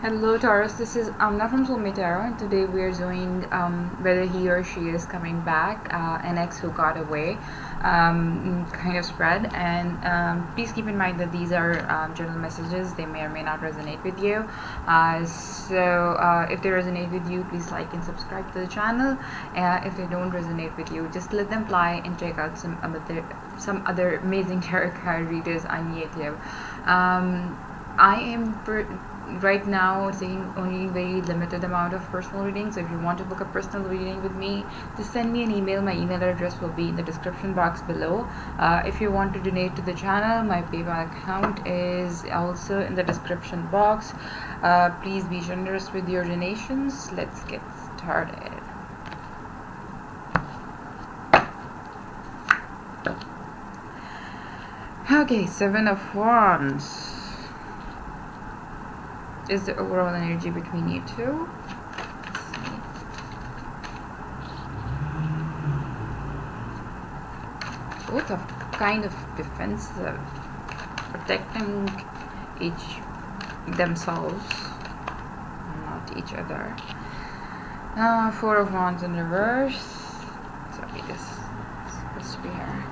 Hello Taurus, this is Amna from Soulmate, and today we are doing whether he or she is coming back, an ex who got away kind of spread. And please keep in mind that these are general messages, they may or may not resonate with you. So if they resonate with you, please like and subscribe to the channel. If they don't resonate with you, just let them fly and check out some other amazing tarot card readers on YouTube. I am right now taking only very limited amount of personal readings. So if you want to book a personal reading with me, just send me an email. My email address will be in the description box below. If you want to donate to the channel, my PayPal account is also in the description box. Please be generous with your donations. Let's get started. Okay, Seven of Wands is the overall energy between you two. Both are kind of defensive, protecting themselves, not each other. Four of Wands in reverse. Sorry, this is supposed to be here.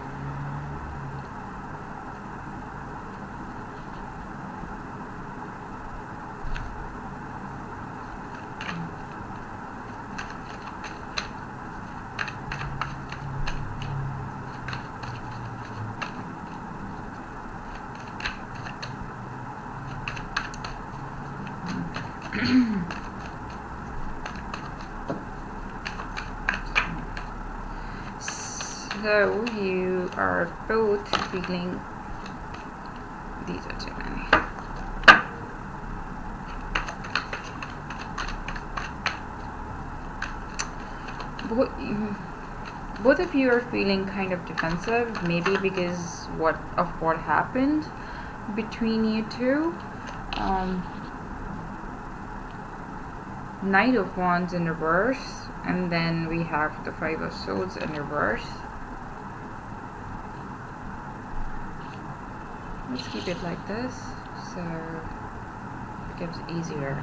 So you are both feeling, these are too many. Both of you are feeling kind of defensive, maybe because what happened between you two. Knight of Wands in reverse, and then we have the Five of Swords in reverse. Let's keep it like this so it becomes easier.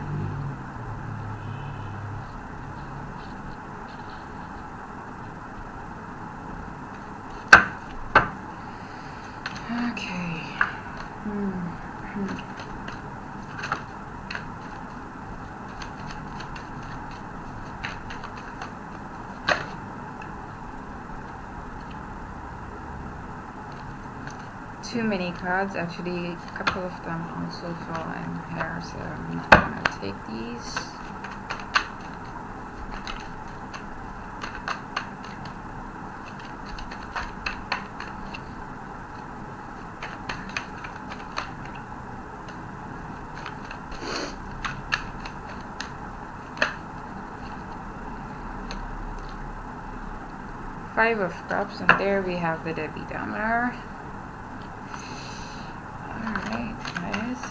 Okay. Too many cards, actually a couple of them also fall in here, so I'm not gonna take these. Five of Cups, and there we have the Debbie Downer. Alright guys,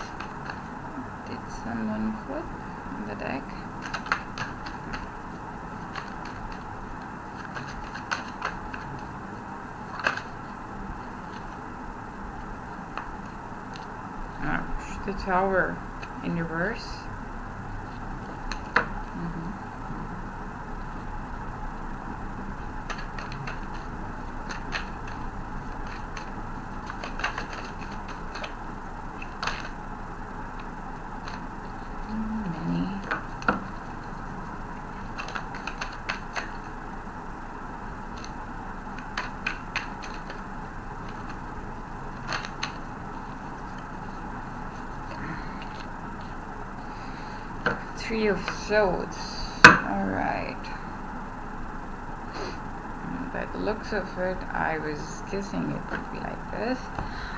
did someone flip on the deck? Ouch, the Tower in reverse. Three of Swords. Alright. By the looks of it, I was guessing it would be like this.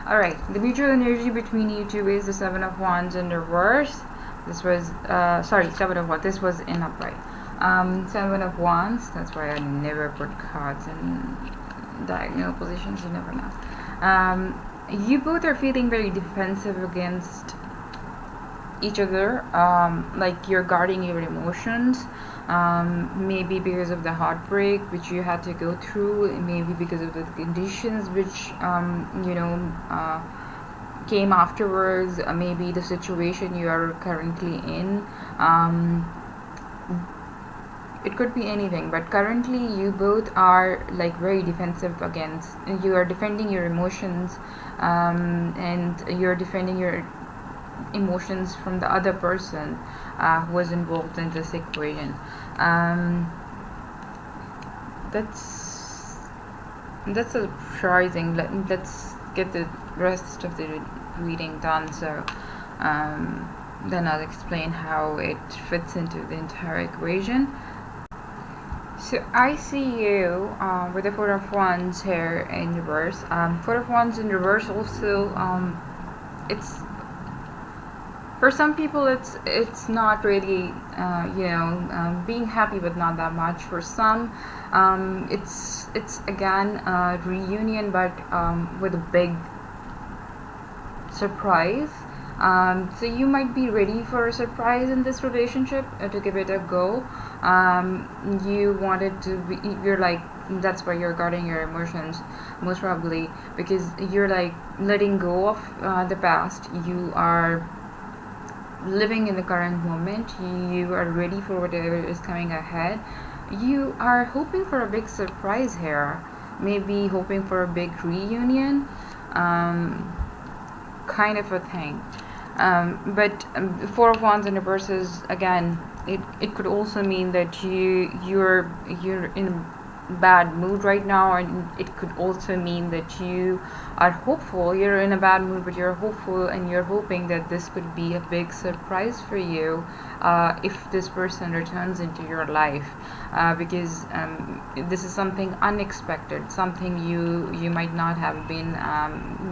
Alright, the mutual energy between you two is the Seven of Wands in reverse. This was, Seven of Wands. This was in upright. Seven of Wands. That's why I never put cards in diagonal positions. You never know. You both are feeling very defensive against each other, like you're guarding your emotions, maybe because of the heartbreak which you had to go through, maybe because of the conditions which came afterwards, maybe the situation you are currently in. It could be anything, but currently you both are like very defensive against, you are defending your emotions, and you're defending your emotions from the other person who was involved in this equation. That's surprising. Let's get the rest of the reading done, so then I'll explain how it fits into the entire equation. So I see you with the Four of Wands here in reverse. Four of Wands in reverse also, it's, for some people it's not really being happy, but not that much. For some, it's again a reunion, but with a big surprise. So you might be ready for a surprise in this relationship, to give it a go. You wanted to be, you're like, that's why you're guarding your emotions, most probably, because you're like letting go of the past. You are living in the current moment. You are ready for whatever is coming ahead. You are hoping for a big surprise here, maybe hoping for a big reunion, kind of a thing. But Four of Wands in reverse is, again, it could also mean that you're in a bad mood right now, and it could also mean that you are hopeful. You're in a bad mood, but you're hopeful, and you're hoping that this could be a big surprise for you if this person returns into your life, because this is something unexpected, something you might not have been,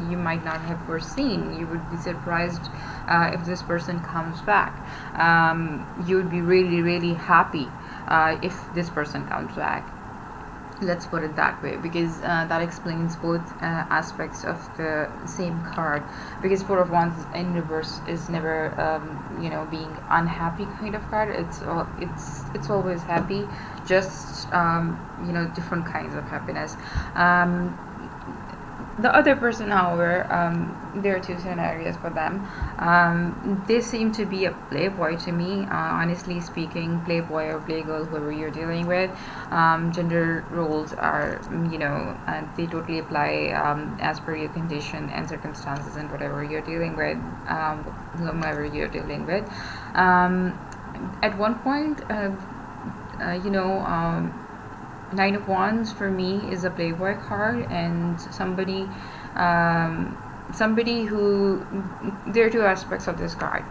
you might not have foreseen. You would be surprised if this person comes back. You would be really, really happy if this person comes back. Let's put it that way, because that explains both aspects of the same card. Because Four of Wands in reverse is never being unhappy kind of card. It's always happy, just different kinds of happiness. The other person, however, there are two scenarios for them. They seem to be a playboy to me, honestly speaking. Playboy or playgirl, whoever you're dealing with. Gender roles are, they totally apply as per your condition and circumstances and whatever you're dealing with, whomever you're dealing with. At one point, Nine of Wands for me is a playboy card, and somebody who, there are two aspects of this card.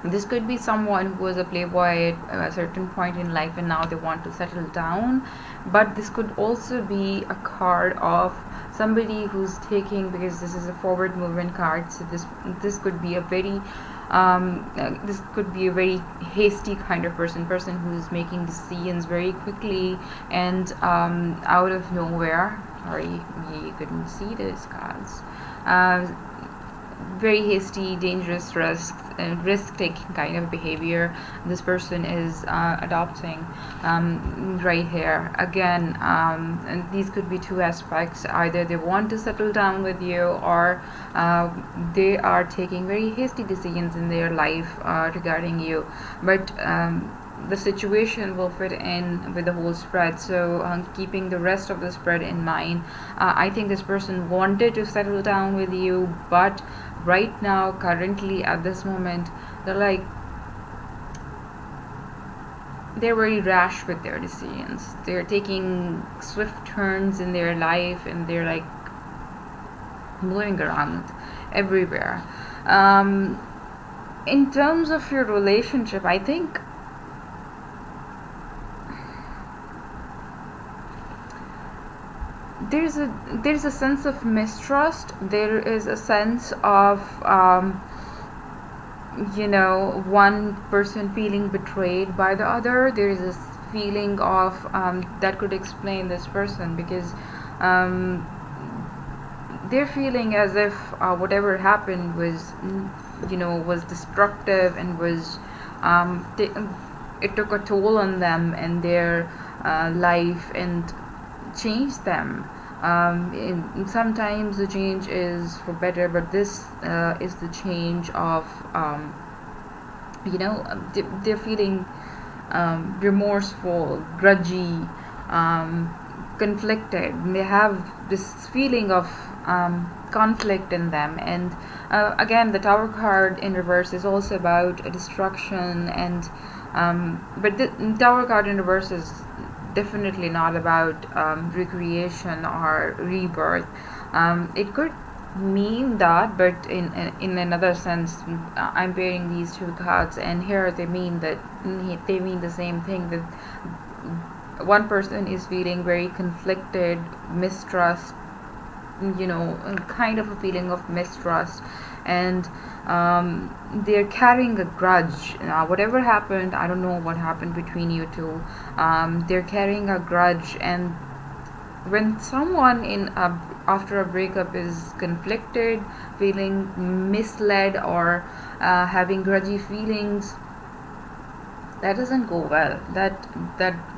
This could be someone who was a playboy at a certain point in life and now they want to settle down, but this could also be a card of somebody who's taking, because this is a forward movement card, so this could be a very hasty kind of person who's making decisions very quickly and out of nowhere. Sorry, you couldn't see these cards. Very hasty, dangerous, risk-taking kind of behavior this person is adopting right here. Again, and these could be two aspects. Either they want to settle down with you, or they are taking very hasty decisions in their life regarding you. But the situation will fit in with the whole spread, so keeping the rest of the spread in mind, I think this person wanted to settle down with you, but right now, currently, at this moment, they're very rash with their decisions. They're taking swift turns in their life, and they're like moving around everywhere. In terms of your relationship, I think there's a sense of mistrust. There is a sense of one person feeling betrayed by the other. There is this feeling of that could explain this person, because they're feeling as if whatever happened was destructive and was it took a toll on them and their life and changed them Sometimes the change is for better, but this is the change of they're feeling remorseful, grudgy, conflicted. They have this feeling of conflict in them. And again, the Tower card in reverse is also about destruction. And but the Tower card in reverse is definitely not about recreation or rebirth. It could mean that, but in another sense, I'm pairing these two cards, and here they mean the same thing, that one person is feeling very conflicted, mistrust, kind of a feeling of mistrust, and they're carrying a grudge. Whatever happened, I don't know what happened between you two. They're carrying a grudge, and when someone after a breakup is conflicted, feeling misled, or having grudgy feelings, that doesn't go well. That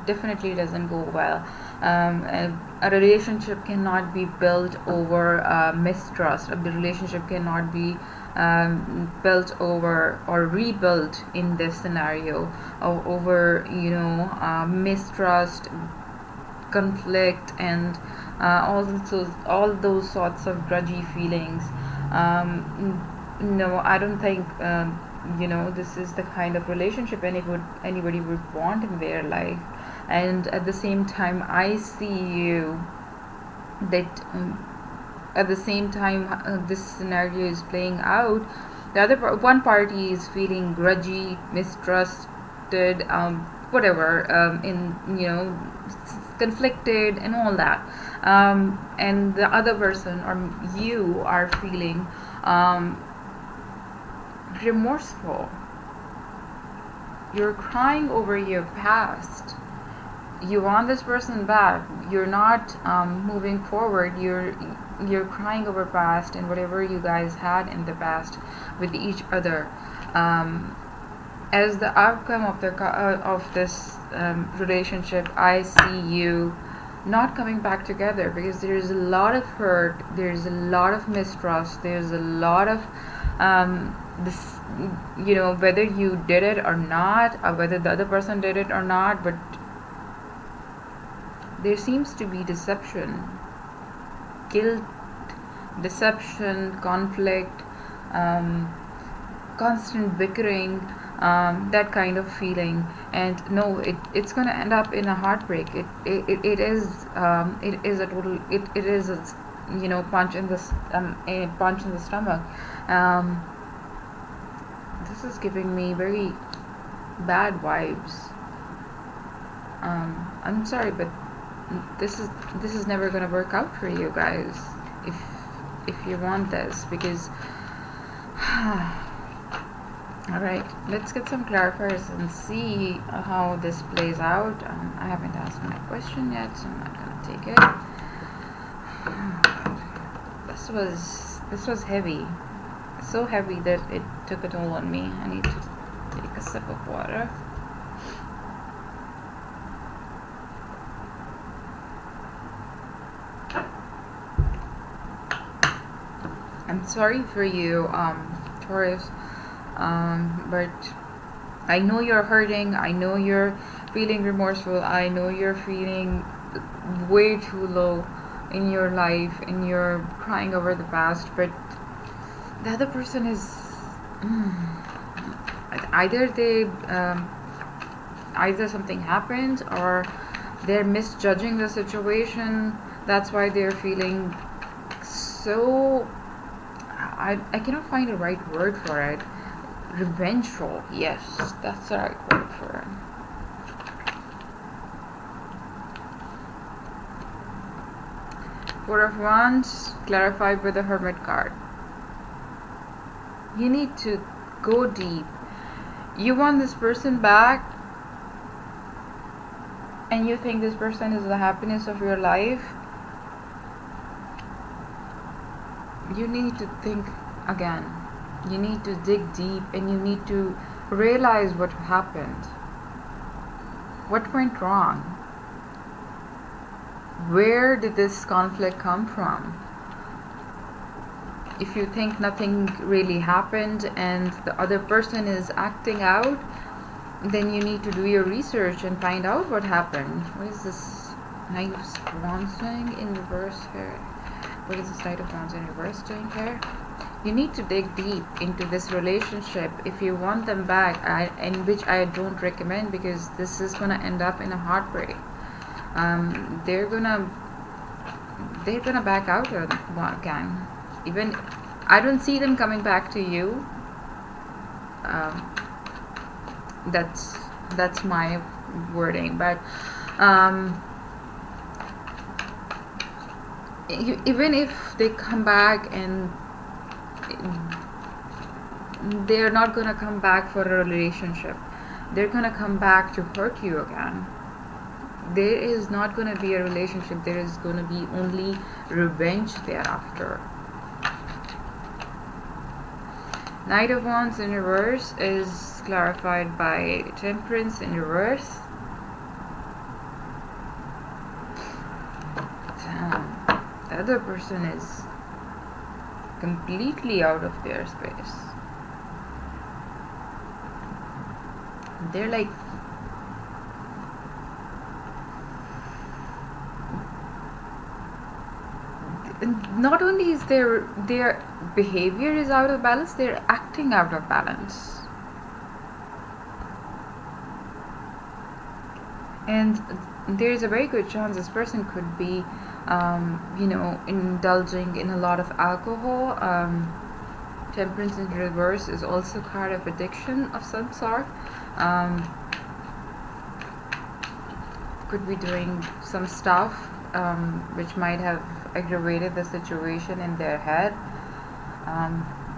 definitely doesn't go well. A relationship cannot be built over mistrust. A relationship cannot be built over or rebuilt in this scenario over mistrust, conflict, and all those sorts of grudgy feelings. No, I don't think this is the kind of relationship anybody would want in their life. And at the same time, I see you that at the same time this scenario is playing out, the one party is feeling grudgy, mistrusted, whatever, conflicted and all that, and the other person or you are feeling remorseful. You're crying over your past. You want this person back. You're not moving forward. You're crying over past and whatever you guys had in the past with each other. As the outcome of this relationship, I see you not coming back together, because there's a lot of hurt, there's a lot of mistrust, there's a lot of this, whether you did it or not, or whether the other person did it or not, but there seems to be deception, guilt, deception, conflict, constant bickering, that kind of feeling. And no, it's going to end up in a heartbreak. It is a total, it is a punch in the stomach. This is giving me very bad vibes. I'm sorry, but this is never gonna work out for you guys if you want this, because all right, let's get some clarifiers and see how this plays out. I haven't asked my question yet, so I'm not gonna take it. This was heavy, so heavy that it took a toll on me. I need to take a sip of water. I'm sorry for you, Taurus, but I know you're hurting. I know you're feeling remorseful. I know you're feeling way too low in your life, and you're crying over the past, but the other person is either something happened, or they're misjudging the situation. That's why they're feeling so, I cannot find the right word for it. Revengeful. Yes, that's the right word for it. Four of Wands clarified with the Hermit card. You need to go deep. You want this person back, and you think this person is the happiness of your life. You need to think again. You need to dig deep, and you need to realize what happened. What went wrong? Where did this conflict come from? If you think nothing really happened and the other person is acting out, then you need to do your research and find out what happened. What is this Knight of Wands doing in reverse here? What is this Knight of Wands in reverse doing here? You need to dig deep into this relationship if you want them back, and which I don't recommend, because this is gonna end up in a heartbreak. They're gonna back out again. Even I don't see them coming back to you. That's my wording, but even if they come back, and they're not gonna come back for a relationship, they're gonna come back to hurt you again. There is not gonna be a relationship, there is gonna be only revenge thereafter. Knight of Wands in reverse is clarified by Temperance in reverse. The other person is completely out of their space. They're like, not only is their behavior is out of balance, they're acting out of balance. And there's a very good chance this person could be indulging in a lot of alcohol. Temperance in reverse is also card of addiction of some sort. Could be doing some stuff which might have aggravated the situation in their head.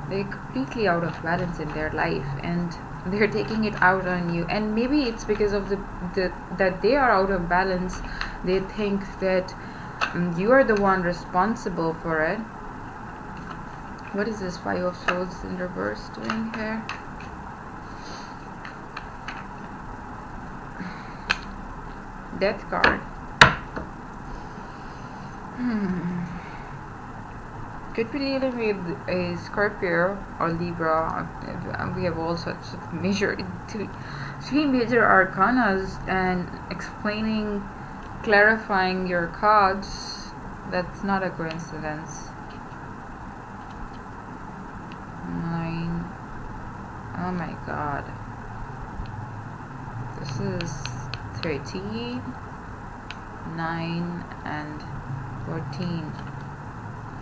They're completely out of balance in their life, and they're taking it out on you. And maybe it's because of that they are out of balance. They think that you are the one responsible for it. What is this Five of Swords in reverse doing here? Death card. Could be dealing with a Scorpio or Libra. We have all such three major arcanas, and explaining, clarifying your cards. That's not a coincidence. 9. Oh my god. This is 13, 9, and 14.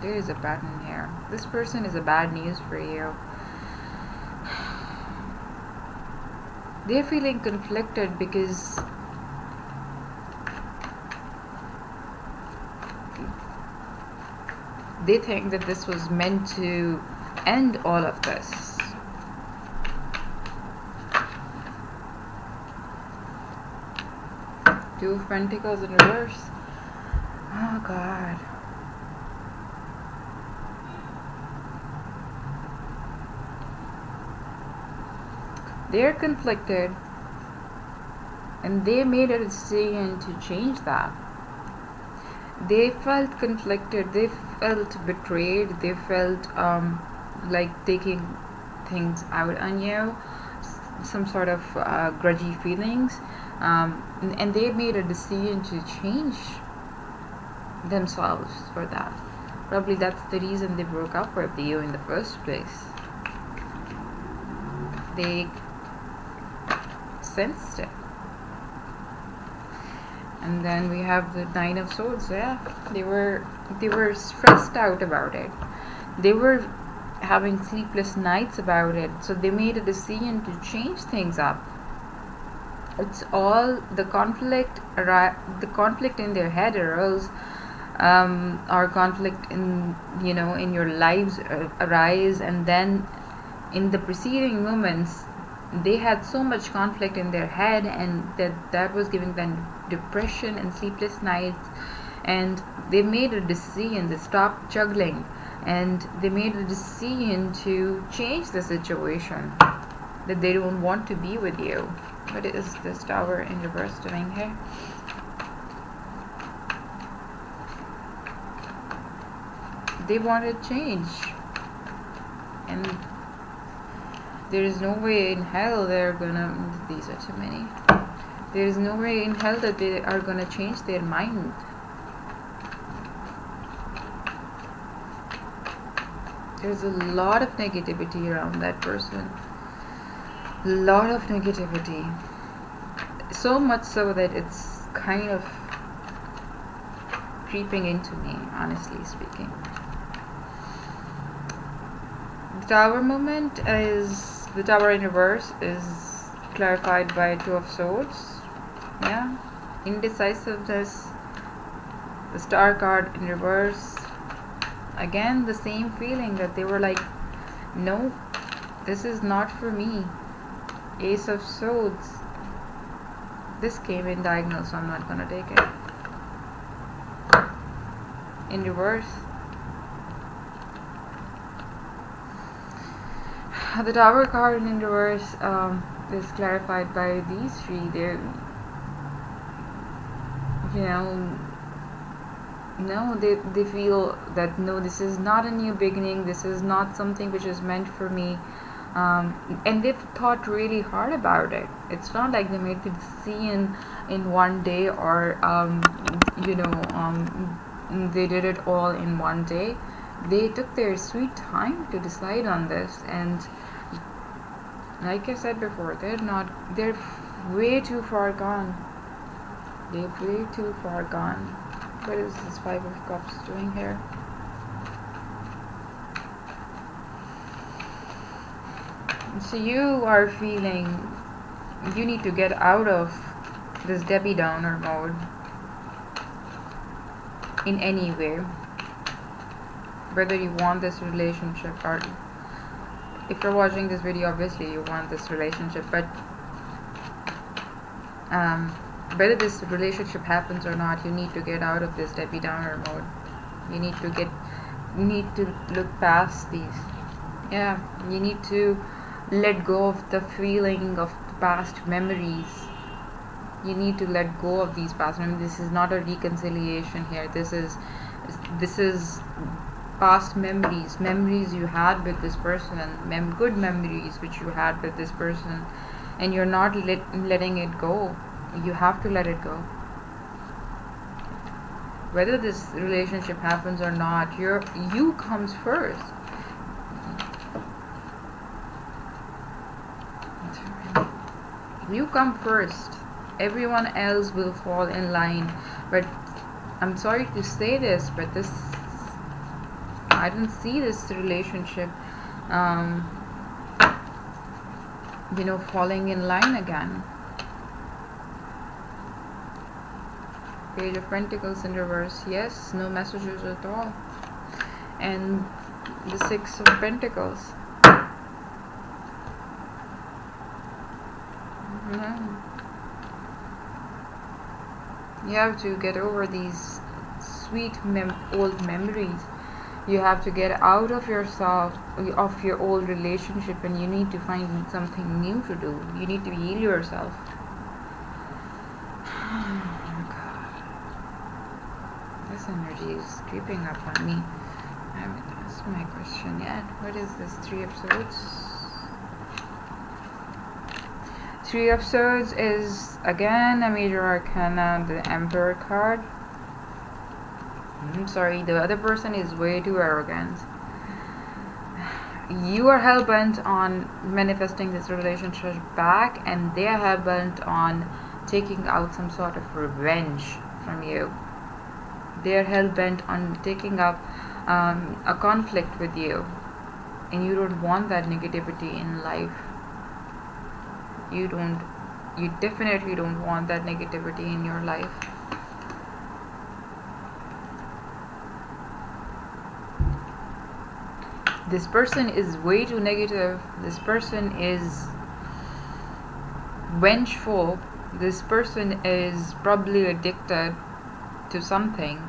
There is a pattern here. This person is a bad news for you. They're feeling conflicted because they think that this was meant to end all of this. Two of Pentacles in reverse. Oh god. They're conflicted, and they made a decision to change that. They felt conflicted, they felt betrayed, they felt like taking things out on you, some sort of grudgy feelings, and they made a decision to change themselves for that. Probably that's the reason they broke up with you in the first place. They sensed it. And then we have the Nine of Swords. Yeah, they were stressed out about it. They were having sleepless nights about it. So they made a decision to change things up. It's all the conflict. The conflict in their head arose, or conflict in in your lives arise, and then in the preceding moments they had so much conflict in their head, and that was giving them depression and sleepless nights, and they made a decision. They stopped juggling, and they made a decision to change the situation, that they don't want to be with you. What is this Tower in reverse doing here? they wanted change, and there is no way in hell they're gonna, these are too many, there is no way in hell that they are gonna change their mind. There's a lot of negativity around that person, lot of negativity, so much so that it's kind of creeping into me, honestly speaking. The Tower moment is, the Tower in reverse is clarified by Two of Swords. Yeah, indecisiveness. The Star card in reverse, again the same feeling that they were like, no, this is not for me. Ace of Swords, this came in diagonal, so I'm not gonna take it. In reverse, the Tower card in reverse is clarified by these three. They're, you know, no, they feel that no, this is not a new beginning, this is not something which is meant for me, and they've thought really hard about it. It's not like they made the decision in one day, or you know, they did it all in one day. They took their sweet time to decide on this, and like I said before, they're way too far gone. They're way too far gone. What is this Five of Cups doing here? So you are feeling you need to get out of this Debbie Downer mode in any way, whether you want this relationship or, if you're watching this video, obviously you want this relationship, but whether this relationship happens or not, you need to get out of this Debbie Downer mode. You need to look past these. Yeah, you need to let go of the feeling of past memories. You need to let go of these past memories. This is not a reconciliation here. This is past memories you had with this person, good memories which you had with this person, and you're not letting it go. You have to let it go. Whether this relationship happens or not, you comes first. You come first. Everyone else will fall in line. But I'm sorry to say this, but I don't see this relationship falling in line again. Page of Pentacles in reverse, yes, no messages at all. And the Six of Pentacles. No. You have to get over these sweet old memories. You have to get out of yourself, of your old relationship, and you need to find something new to do. You need to heal yourself. This energy is creeping up on me. I haven't asked my question yet. What is this Three of Swords? Three of Swords is again a major arcana, the Emperor card. I'm sorry, the other person is way too arrogant. You are hell-bent on manifesting this relationship back, and they are hell-bent on taking out some sort of revenge from you. They are hell-bent on taking up a conflict with you, and you don't want that negativity in life. You definitely don't want that negativity in your life. This person is way too negative. This person is vengeful. This person is probably addicted to something.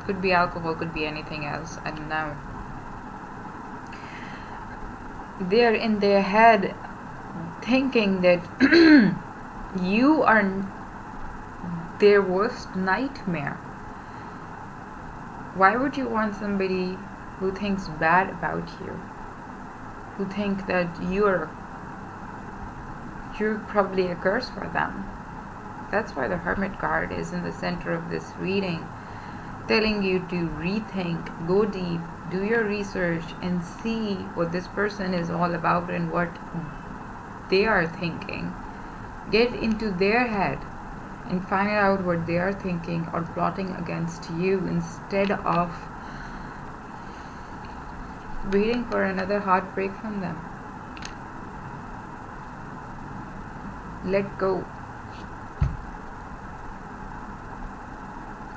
Could be alcohol, could be anything else, I don't know. They're in their head thinking that you are their worst nightmare. Why would you want somebody who thinks bad about you, who think that you're probably a curse for them. That's why the Hermit card is in the center of this reading, telling you to rethink, go deep, do your research, and see what this person is all about and what they are thinking. Get into their head and find out what they are thinking or plotting against you, instead of waiting for another heartbreak from them. Let go.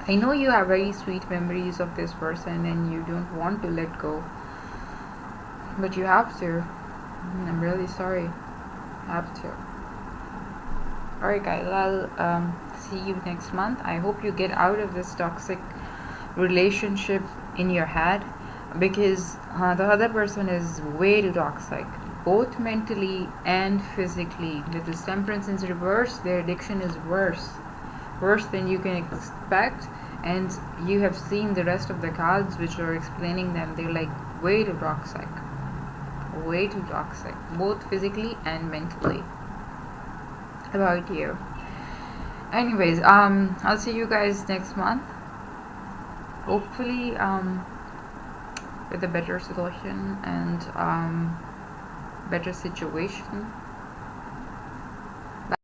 I know you have very sweet memories of this person and you don't want to let go, but you have to. I'm really sorry. You have to. Alright guys, I'll see you next month. I hope you get out of this toxic relationship in your head, because the other person is way too toxic, both mentally and physically. With this Temperance in reverse, their addiction is worse than you can expect, and you have seen the rest of the cards which are explaining them. They're like way too toxic, both physically and mentally about you. Anyways, I'll see you guys next month, hopefully with a better solution and better situation.